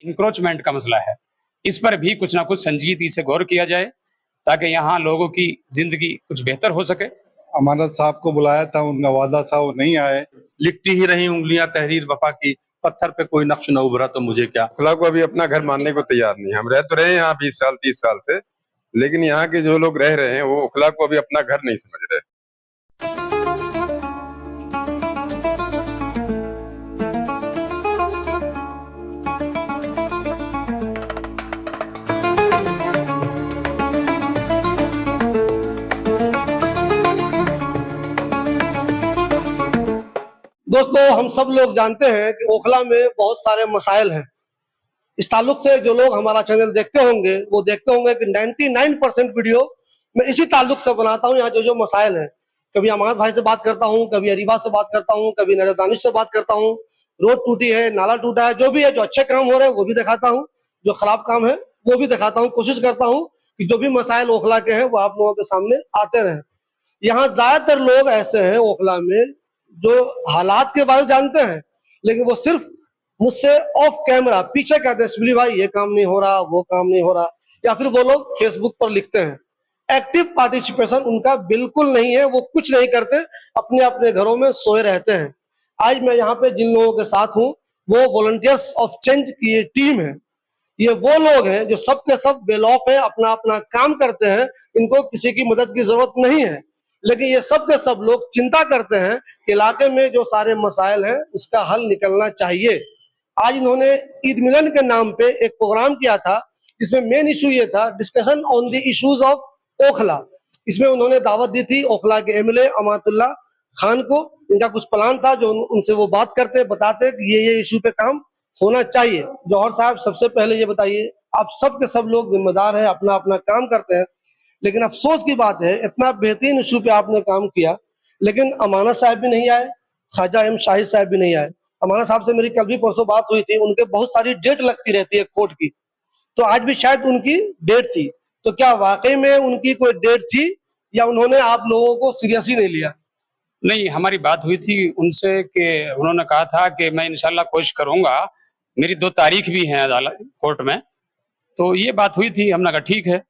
Encroachment का मसला है, इस पर भी कुछ ना कुछ संजीदगी से गौर किया जाए ताकि यहाँ लोगों की जिंदगी कुछ बेहतर हो सके। अमानत साहब को बुलाया था, उनका वादा था, वो नहीं आए। लिखती ही रही उंगलियां तहरीर वफा की, पत्थर पे कोई नक्श न उभरा तो मुझे क्या। ओखला को अभी अपना घर मानने को तैयार नहीं। हम रह तो रहे हैं यहाँ 20 साल 30 साल से, लेकिन यहाँ के जो लोग रह रहे हैं वो ओखला को अभी अपना घर नहीं समझ रहे। दोस्तों, हम सब लोग जानते हैं कि ओखला में बहुत सारे मसाइल हैं। इस ताल्लुक से जो लोग हमारा चैनल देखते होंगे वो देखते होंगे कि 99% वीडियो मैं इसी ताल्लुक से बनाता हूँ। यहाँ जो मसाइल हैं, कभी अमानत भाई से बात करता हूँ, कभी अरीबा से बात करता हूँ, कभी नजर दानिश से बात करता हूँ। रोड टूटी है, नाला टूटा है, जो भी है, जो अच्छे काम हो रहे हैं वो भी दिखाता हूँ, जो खराब काम है वो भी दिखाता हूँ। कोशिश करता हूँ कि जो भी मसाइल ओखला के हैं वो आप लोगों के सामने आते रहे। यहाँ ज्यादातर लोग ऐसे हैं ओखला में जो हालात के बारे में जानते हैं, लेकिन वो सिर्फ मुझसे ऑफ कैमरा पीछे कहते हैं शिबली भाई ये काम नहीं हो रहा, वो काम नहीं हो रहा, या फिर वो लोग फेसबुक पर लिखते हैं। एक्टिव पार्टिसिपेशन उनका बिल्कुल नहीं है, वो कुछ नहीं करते, अपने अपने घरों में सोए रहते हैं। आज मैं यहाँ पे जिन लोगों के साथ हूँ वो वॉलंटियर्स ऑफ चेंज की ये टीम है। ये वो लोग हैं जो सब के सब बेल ऑफ है, अपना अपना काम करते हैं, इनको किसी की मदद की जरूरत नहीं है। लेकिन ये सब के सब लोग चिंता करते हैं कि इलाके में जो सारे मसाइल हैं उसका हल निकलना चाहिए। आज इन्होंने ईद मिलन के नाम पे एक प्रोग्राम किया था जिसमें मेन इशू ये था discussion on the issues of Okhla. इसमें उन्होंने दावत दी थी ओखला के एमएलए अमातुल्ला खान को। इनका कुछ प्लान था जो उनसे वो बात करते बताते कि ये इशू पे काम होना चाहिए। जौहर साहब, सबसे पहले ये बताइए, आप सब के सब लोग जिम्मेदार हैं, अपना अपना काम करते हैं, लेकिन अफसोस की बात है इतना बेहतरीन इशू पे आपने काम किया, लेकिन अमानत साहब भी नहीं आए, ख्वाजा एम शाहिद साहब भी नहीं आए। अमानत साहब से मेरी कल भी परसों बात हुई थी, उनके बहुत सारी डेट लगती रहती है कोर्ट की, तो आज भी शायद उनकी डेट थी। तो क्या वाकई में उनकी कोई डेट थी या उन्होंने आप लोगों को सीरियस ही नहीं लिया? नहीं, हमारी बात हुई थी उनसे कि उन्होंने कहा था कि मैं इंशाल्लाह कोशिश करूंगा, मेरी 2 तारीख भी है अदालत कोर्ट में, तो ये बात हुई थी। हमने कहा ठीक है,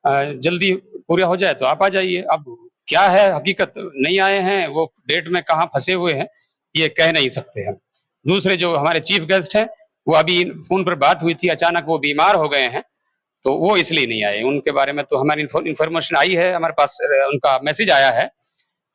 जल्दी पूरा हो जाए तो आप आ जाइए। अब क्या है हकीकत, नहीं आए हैं, वो डेट में कहाँ फंसे हुए हैं ये कह नहीं सकते हम। दूसरे जो हमारे चीफ गेस्ट हैं वो अभी फोन पर बात हुई थी, अचानक वो बीमार हो गए हैं तो वो इसलिए नहीं आए। उनके बारे में तो हमारी इंफॉर्मेशन आई है, हमारे पास उनका मैसेज आया है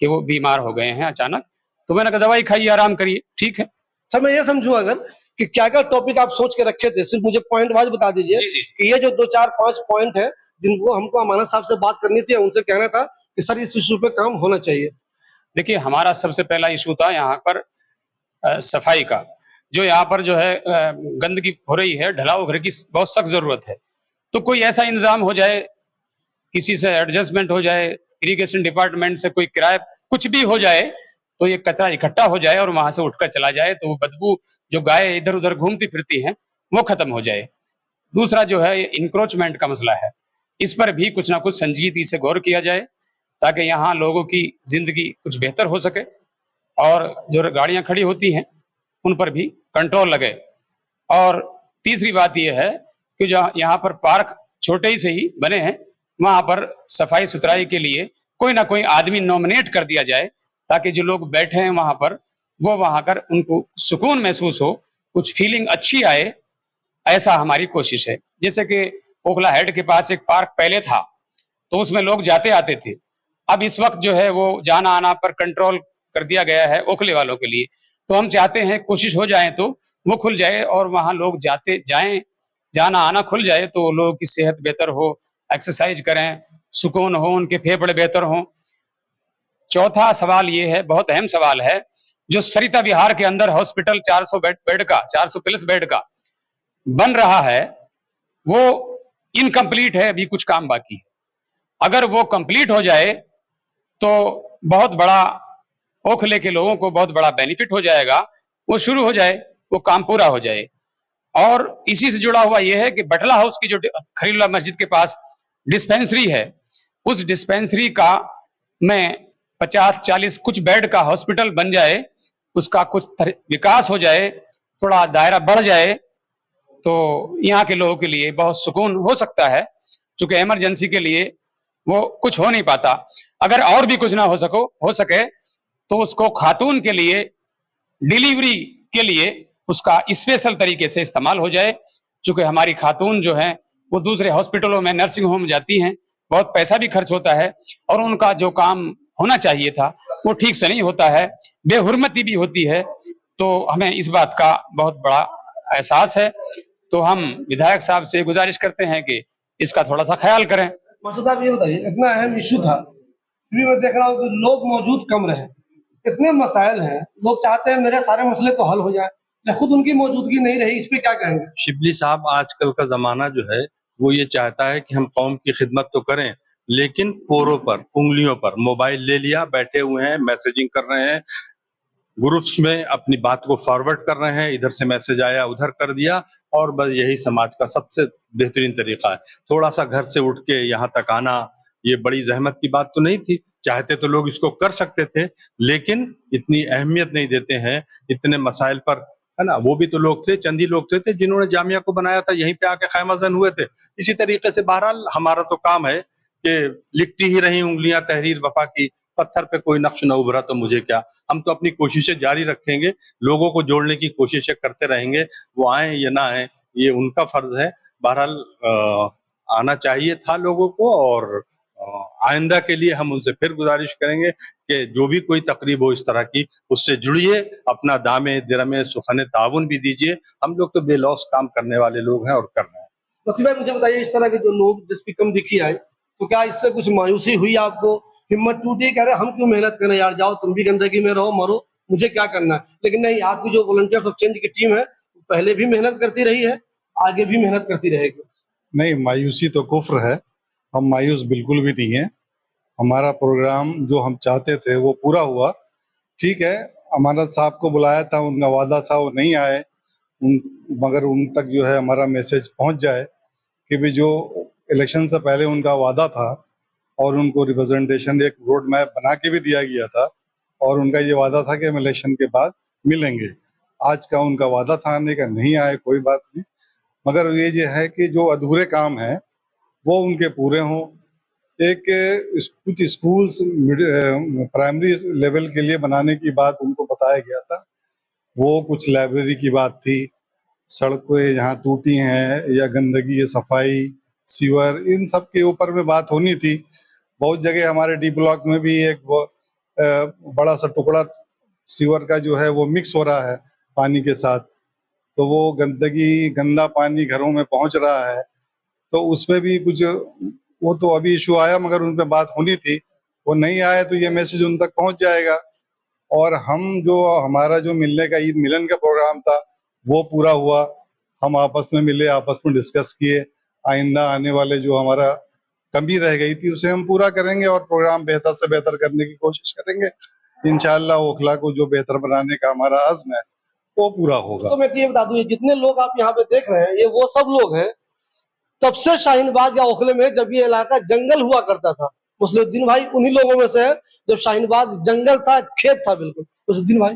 कि वो बीमार हो गए हैं अचानक, तो मैंने कहा दवाई खाइए, आराम करिए, ठीक है। सर, मैं ये समझूं अगर कि क्या क्या टॉपिक आप सोच के रखे थे, सिर्फ मुझे पॉइंट वाइज बता दीजिए। जी, जी। कि ये जो 2 4 5 पॉइंट है जिनको हमको अमानत साहब से बात करनी थी, उनसे कहना था कि सर इस इशू पे काम होना चाहिए। देखिए, हमारा सबसे पहला इशू था यहाँ पर सफाई का। जो यहाँ पर जो है गंदगी हो रही है, ढलाव घर की बहुत सख्त जरूरत है, तो कोई ऐसा इंतजाम हो जाए, किसी से एडजस्टमेंट हो जाए, इरिगेशन डिपार्टमेंट से कोई किराए कुछ भी हो जाए, तो ये कचरा इकट्ठा हो जाए और वहां से उठकर चला जाए, तो वो बदबू जो गाय इधर उधर घूमती फिरती हैं वो खत्म हो जाए। दूसरा जो है इंक्रोचमेंट का मसला है, इस पर भी कुछ ना कुछ संजीदगी से गौर किया जाए ताकि यहाँ लोगों की जिंदगी कुछ बेहतर हो सके और जो गाड़ियां खड़ी होती हैं उन पर भी कंट्रोल लगे। और तीसरी बात यह है कि जहाँ यहाँ पर पार्क छोटे ही से ही बने हैं, वहां पर सफाई सुथराई के लिए कोई ना कोई आदमी नॉमिनेट कर दिया जाए ताकि जो लोग बैठे हैं वहां पर वो वहां कर उनको सुकून महसूस हो, कुछ फीलिंग अच्छी आए, ऐसा हमारी कोशिश है। जैसे कि ओखला हेड के पास एक पार्क पहले था तो उसमें लोग जाते आते थे, अब इस वक्त जो है वो जाना आना पर कंट्रोल कर दिया गया है ओखले वालों के लिए, तो हम चाहते हैं कोशिश हो जाए तो वो खुल जाए और वहां लोग जाते जाएं, जाना आना खुल जाए तो लोगों की सेहत बेहतर हो, एक्सरसाइज करें, सुकून हो, उनके फेफड़े बेहतर हों। चौथा सवाल ये है, बहुत अहम सवाल है, जो सरिता विहार के अंदर हॉस्पिटल 400 बेड का 400 प्लस बेड का बन रहा है, वो इनकम्प्लीट है, अभी कुछ काम बाकी है। अगर वो कंप्लीट हो जाए तो बहुत बड़ा ओखले के लोगों को बहुत बड़ा बेनिफिट हो जाएगा, वो शुरू हो जाए, वो काम पूरा हो जाए। और इसी से जुड़ा हुआ यह है कि बटला हाउस की जो खलीलुल्लाह मस्जिद के पास डिस्पेंसरी है, उस डिस्पेंसरी का में 50-40 कुछ बेड का हॉस्पिटल बन जाए, उसका कुछ विकास हो जाए, थोड़ा दायरा बढ़ जाए, तो यहाँ के लोगों के लिए बहुत सुकून हो सकता है, क्योंकि इमरजेंसी के लिए वो कुछ हो नहीं पाता। अगर और भी कुछ ना हो सके तो उसको खातून के लिए डिलीवरी के लिए उसका स्पेशल तरीके से इस्तेमाल हो जाए, क्योंकि हमारी खातून जो है वो दूसरे हॉस्पिटलों में नर्सिंग होम जाती हैं, बहुत पैसा भी खर्च होता है और उनका जो काम होना चाहिए था वो ठीक से नहीं होता है, बेहुरमती भी होती है। तो हमें इस बात का बहुत बड़ा एहसास है। तो हम विधायक साहब से गुजारिश करते हैं कि इसका थोड़ा सा ख्याल करें। मास्टर साहब ये बताइए, इतना अहम इशू था, फिर भी मैं देख रहा हूँ कि लोग मौजूद कम रहे। इतने मसाइल हैं, लोग चाहते हैं मेरे सारे मसले तो हल हो जाए, लेकिन खुद उनकी मौजूदगी नहीं रही, इस पे क्या कहेंगे? शिबली साहब, आजकल का जमाना जो है वो ये चाहता है कि हम कौम की खिदमत तो करें, लेकिन पोरों पर, उंगलियों पर मोबाइल ले लिया, बैठे हुए हैं, मैसेजिंग कर रहे हैं, ग्रुप्स में अपनी बात को फॉरवर्ड कर रहे हैं, इधर से मैसेज आया उधर कर दिया, और बस यही समाज का सबसे बेहतरीन तरीका है। थोड़ा सा घर से उठ के यहाँ तक आना, ये बड़ी जहमत की बात तो नहीं थी, चाहते तो लोग इसको कर सकते थे, लेकिन इतनी अहमियत नहीं देते हैं इतने मसाइल पर, है ना। वो भी तो लोग थे, चंद ही लोग थे जिन्होंने जामिया को बनाया था, यहीं पे आके खैमाजन हुए थे। इसी तरीके से बहरहाल हमारा तो काम है कि लिखती ही रही उंगलियां तहरीर वफा की, पत्थर पे कोई नक्श न उभरा तो मुझे क्या। हम तो अपनी कोशिशें जारी रखेंगे, लोगों को जोड़ने की कोशिशें करते रहेंगे, वो आए या ना आए ये उनका फर्ज है। बहरहाल आना चाहिए था लोगों को, और आइंदा के लिए हम उनसे फिर गुजारिश करेंगे कि जो भी कोई तकरीब हो इस तरह की, उससे जुड़िए, अपना दामे दिरमे सुखने ताउन भी दीजिए। हम लोग तो बेलौस काम करने वाले लोग हैं और कर रहे हैं। नसीब भाई, मुझे बताइए, इस तरह के जो लोग जिसकी कम दिखी आए, तो क्या इससे कुछ मायूसी हुई आपको, हिम्मत टूटी, कह रहे हम क्यों मेहनत करें यार, जाओ तुम भी गंदगी में रहो, मरो, मुझे क्या करना है? लेकिन नहीं, आपकी जो वॉलंटियर्स ऑफ चेंज की टीम है पहले भी मेहनत करती रही है, आगे भी मेहनत करती रहेगी। नहीं, मायूसी तो कुफ्र है, हम मायूस बिल्कुल भी नहीं है। हमारा प्रोग्राम जो हम चाहते थे वो पूरा हुआ। ठीक है, अमानत साहब को बुलाया था, उनका वादा था वो नहीं आए, मगर उन तक जो है हमारा मैसेज पहुंच जाए कि भी जो इलेक्शन से पहले उनका वादा था, और उनको रिप्रेजेंटेशन एक रोड मैप बना के भी दिया गया था, और उनका ये वादा था कि हम इलेक्शन के बाद मिलेंगे। आज का उनका वादा था आने का, नहीं आए, कोई बात नहीं, मगर ये जो है कि जो अधूरे काम है वो उनके पूरे हों। एक कुछ स्कूल्स प्राइमरी लेवल के लिए बनाने की बात उनको बताया गया था, वो कुछ लाइब्रेरी की बात थी, सड़कें यहाँ टूटी हैं या गंदगी, सफाई, सीवर, इन सब के ऊपर में बात होनी थी। बहुत जगह हमारे डी ब्लॉक में भी एक बड़ा सा टुकड़ा सीवर का जो है वो मिक्स हो रहा है पानी के साथ, तो वो गंदगी, गंदा पानी घरों में पहुंच रहा है। तो उसमें भी कुछ, वो तो अभी इशू आया मगर उन पे बात होनी थी, वो नहीं आया, तो ये मैसेज उन तक पहुंच जाएगा। और हम जो हमारा जो मिलने का ईद मिलन का प्रोग्राम था वो पूरा हुआ, हम आपस में मिले, आपस में डिस्कस किए, आइंदा आने वाले जो हमारा कमी रह गई थी उसे हम पूरा करेंगे और प्रोग्राम बेहतर से बेहतर करने की कोशिश करेंगे। इंशाअल्लाह ओखला को जो बेहतर बनाने का हमारा अज़्म है वो पूरा होगा। तो मैं ये बता दूं, ये जितने लोग आप यहाँ पे देख रहे हैं, ये वो सब लोग हैं तब से शाहीन बाग या ओखले में जब ये इलाका जंगल हुआ करता था। मुस्लिउद्दीन भाई उन्हीं लोगों में से है, जब शाहीन बाग जंगल था, खेत था बिल्कुल। मुस्लिउद्दीन भाई,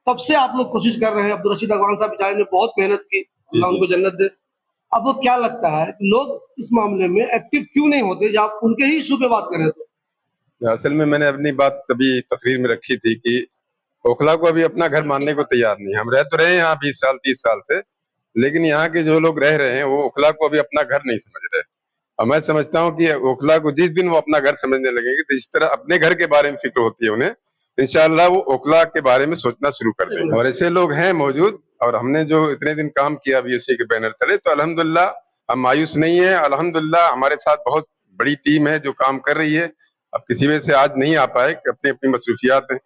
तब से आप लोग कोशिश कर रहे हैं। अब्दुल रशीद अगवान साहब बेचारे ने बहुत मेहनत की, अल्लाह उनको जन्नत दे। आपको क्या लगता है कि लोग इस मामले में एक्टिव क्यों नहीं होते, जब आप उनके ही इशू पे बात करें तो? असल में मैंने अपनी बात तभी तकरीर में रखी थी कि ओखला को अभी अपना घर मानने को तैयार नहीं। हम रह तो रहे हैं यहाँ 20 साल 30 साल से, लेकिन यहाँ के जो लोग रह रहे हैं वो ओखला को अभी अपना घर नहीं समझ रहे। और मैं समझता हूँ कि ओखला को जिस दिन वो अपना घर समझने लगेंगे, तो इस तरह अपने घर के बारे में फिक्र होती है उन्हें, इंशाअल्लाह वो ओखला के बारे में सोचना शुरू कर देंगे। और ऐसे लोग हैं मौजूद, और हमने जो इतने दिन काम किया बीओसी के बैनर तले, तो अल्हम्दुलिल्लाह हम मायूस नहीं है। अल्हम्दुलिल्लाह हमारे साथ बहुत बड़ी टीम है जो काम कर रही है। अब किसी वजह से आज नहीं आ पाए, अपनी अपनी मसरूफियात हैं,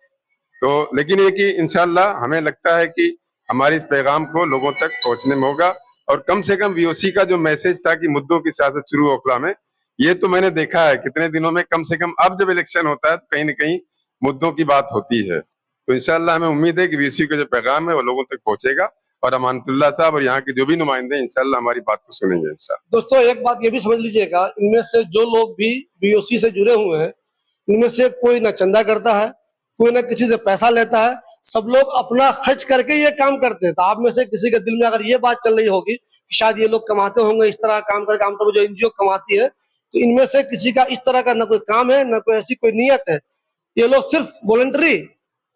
तो लेकिन ये कि इंशाअल्लाह हमें लगता है कि हमारे इस पैगाम को लोगों तक पहुंचने में होगा। और कम से कम वीओसी का जो मैसेज था कि मुद्दों की सियासत शुरू ओखला में, ये तो मैंने देखा है कितने दिनों में, कम से कम अब जब इलेक्शन होता है तो कहीं न कहीं मुद्दों की बात होती है। तो इंशाअल्लाह हमें उम्मीद है कि वीओसी का जो पैगाम है वो लोगों तक पहुंचेगा, और अमानतुल्लाह साहब और यहाँ के जो भी नुमाइंदे इंशाअल्लाह हमारी बात को सुनेंगे इंशाअल्लाह। दोस्तों, एक बात ये भी समझ लीजिएगा, इनमें से जो लोग भी बीओसी से जुड़े हुए हैं, इनमें से कोई ना चंदा करता है, कोई ना किसी से पैसा लेता है, सब लोग अपना खर्च करके ये काम करते हैं। तो आप में से किसी के दिल में अगर ये बात चल रही होगी कि शायद ये लोग कमाते होंगे इस तरह काम करके, आमतौर पर जो एनजीओ कमाती है, तो इनमें से किसी का इस तरह का ना कोई काम है, ना कोई ऐसी कोई नीयत है। ये लोग सिर्फ वॉलंटरी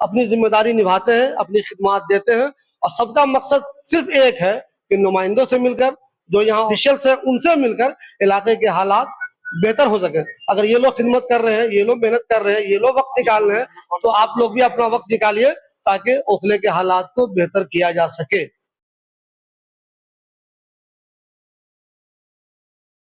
अपनी जिम्मेदारी निभाते हैं, अपनी खिदमत देते हैं, और सबका मकसद सिर्फ एक है कि नुमाइंदों से मिलकर, जो यहाँ ऑफिशियल्स हैं, उनसे मिलकर इलाके के हालात बेहतर हो सके। अगर ये लोग खिदमत कर रहे हैं, ये लोग मेहनत कर रहे हैं, ये लोग वक्त निकाल रहे हैं, तो आप लोग भी अपना वक्त निकालिए ताकि ओखले के हालात को बेहतर किया जा सके।